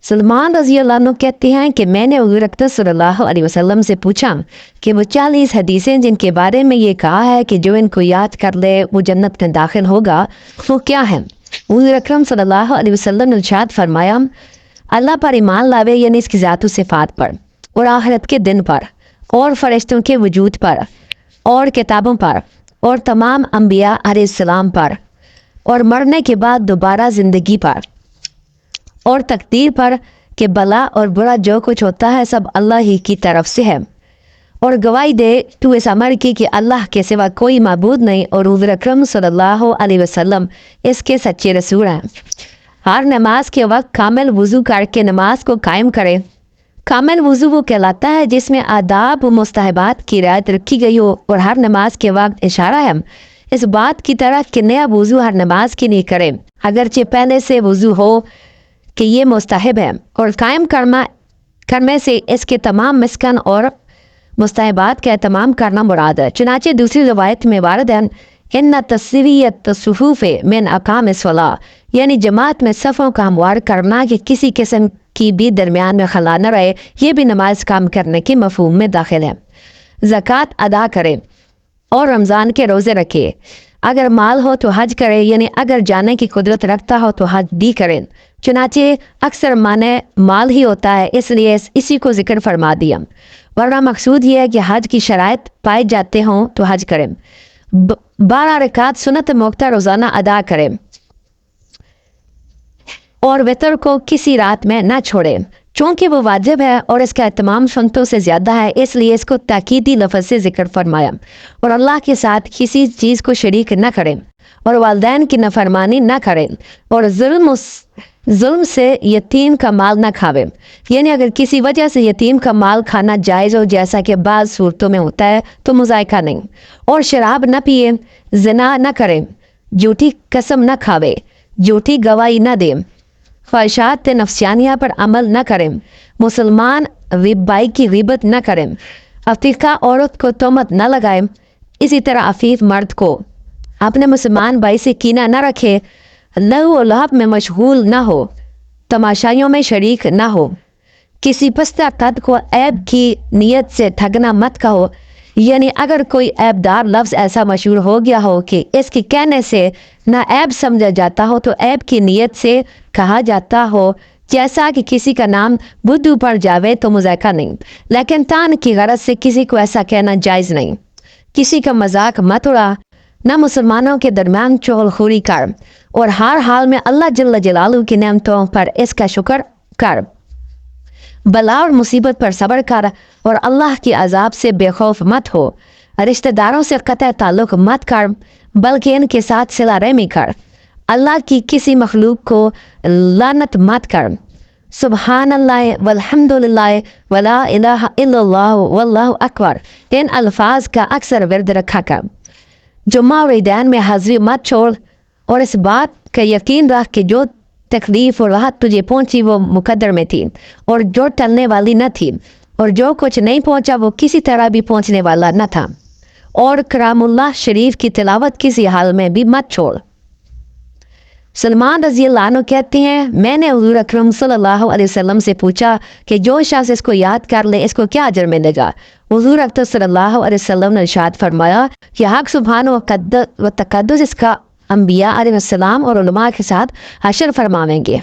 سلمان رضی اللہ عنہ کہتے ہیں کہ میں نے حضور اکرم صلی اللہ علیہ وسلم سے پوچھا کہ وہ 40 حدیثیں جن کے بارے میں یہ کہا ہے کہ جو ان کو یاد کر لے وہ جنت میں داخل ہوگا، وہ کیا ہیں؟ حضور اکرم صلی اللہ علیہ وسلم نے ارشاد فرمایا، اللہ پر ایمان لاوے یعنی اس کی ذات و صفات پر، اور آخرت کے دن پر، اور فرشتوں کے وجود پر، اور کتابوں پر، اور تمام انبیاء علیہ السلام پر، اور مرنے کے بعد دوبارہ زندگی پر، اور تقدیر پر کہ بلا اور برا جو کچھ ہوتا ہے سب اللہ ہی کی طرف سے ہے، اور گواہی دے تو اس امر کی کہ اللہ کے سوا کوئی معبود نہیں اور حضور اکرم صلی اللہ علیہ وسلم اس کے سچے رسول ہیں۔ ہر نماز کے وقت کامل وضو کر کے نماز کو قائم کرے۔ کامل وضو وہ کہلاتا ہے جس میں آداب و مستحبات کی رعایت رکھی گئی ہو، اور ہر نماز کے وقت اشارہ ہے اس بات کی طرح کہ نیا وضو ہر نماز کی نہیں کرے، اگرچہ پہلے سے وضو ہو کہ یہ مستحب ہے، اور قائم کرنے سے اس کے تمام مسکن اور مستحبات کا اہتمام کرنا مراد ہے۔ چنانچہ دوسری روایت میں وارد ہے، ان تسویۃ الصفوف من اقام الصلاۃ، یعنی جماعت میں صفوں کا ہموار کرنا کہ کسی قسم کی بھی درمیان میں خلا نہ رہے، یہ بھی نماز کام کرنے کے مفہوم میں داخل ہے۔ زکوٰۃ ادا کرے اور رمضان کے روزے رکھے، اگر مال ہو تو حج کرے، یعنی اگر جانے کی قدرت رکھتا ہو تو حج بھی کرے، چنانچہ اکثر معنی مال ہی ہوتا ہے اس لیے اسی کو ذکر فرما دیا، ورنہ مقصود یہ ہے کہ حج کی شرائط پائے جاتے ہوں تو حج کرے۔ 12 رکعت سنت موقع روزانہ ادا کرے اور وتر کو کسی رات میں نہ چھوڑے، چونکہ وہ واجب ہے اور اس کا اہتمام سنتوں سے زیادہ ہے، اس لیے اس کو تاکیدی لفظ سے ذکر فرمایا، اور اللہ کے ساتھ کسی چیز کو شریک نہ کرے، اور والدین کی نافرمانی نہ کرے، اور ظلم سے یتیم کا مال نہ کھاوے، یعنی اگر کسی وجہ سے یتیم کا مال کھانا جائز ہو جیسا کہ بعض صورتوں میں ہوتا ہے تو مذائقہ نہیں، اور شراب نہ پیے، زنا نہ کرے، جھوٹی قسم نہ کھاوے، جھوٹی گواہی نہ دے، خواہشات نفسیانیہ پر عمل نہ کریں، مسلمان بھائی کی غیبت نہ کریں، عفیفہ عورت کو تہمت نہ لگائیں، اسی طرح عفیف مرد کو اپنے مسلمان بھائی سے کینہ نہ رکھے، لہو و لہب میں مشغول نہ ہو، تماشائیوں میں شریک نہ ہو، کسی پستہ قد کو عیب کی نیت سے ٹھگنا مت کہو، یعنی اگر کوئی عیب دار لفظ ایسا مشہور ہو گیا ہو کہ اس کے کہنے سے نہ عیب سمجھا جاتا ہو تو عیب کی نیت سے کہا جاتا ہو، جیسا کہ کسی کا نام بدھو پڑ جاوے تو مذائقہ نہیں، لیکن تان کی غرض سے کسی کو ایسا کہنا جائز نہیں۔ کسی کا مذاق مت اڑا، نہ مسلمانوں کے درمیان چغل خوری کر، اور ہر حال میں اللہ جل جلالہ کی نعمتوں پر اس کا شکر کر، بلا اور مصیبت پر صبر کر، اور اللہ کی عذاب سے بے خوف مت ہو، رشتہ داروں سے قطع تعلق مت کر بلکہ ان کے ساتھ صلہ رحمی کر، اللہ کی کسی مخلوق کو لعنت مت کر، سبحان اللہ والحمد للہ ولا الہ الا اللہ واللہ اکبر، ان الفاظ کا اکثر ورد رکھا کر، جمعہ اور عیدین میں حاضری مت چھوڑ، اور اس بات کا یقین رکھ کہ جو تکلیف اور راحت تجھے پہنچی وہ مقدر میں تھی اور جو ٹلنے والی نہ تھی، اور جو کچھ نہیں پہنچا وہ کسی طرح بھی پہنچنے والا نہ تھا، اور کلام اللہ شریف کی تلاوت کسی حال میں بھی مت چھوڑ۔ سلمان رضی اللہ عنہ کہتے ہیں، میں نے حضور اکرم صلی اللہ علیہ وسلم سے پوچھا کہ جو شخص اس کو یاد کر لے اس کو کیا اجر ملے گا؟ حضور اکرم صلی اللہ علیہ وسلم نے ارشاد فرمایا کہ حق سبحانہ و تقدس اس کا انبیاء علیہ السلام اور علماء کے ساتھ حشر فرماویں گے۔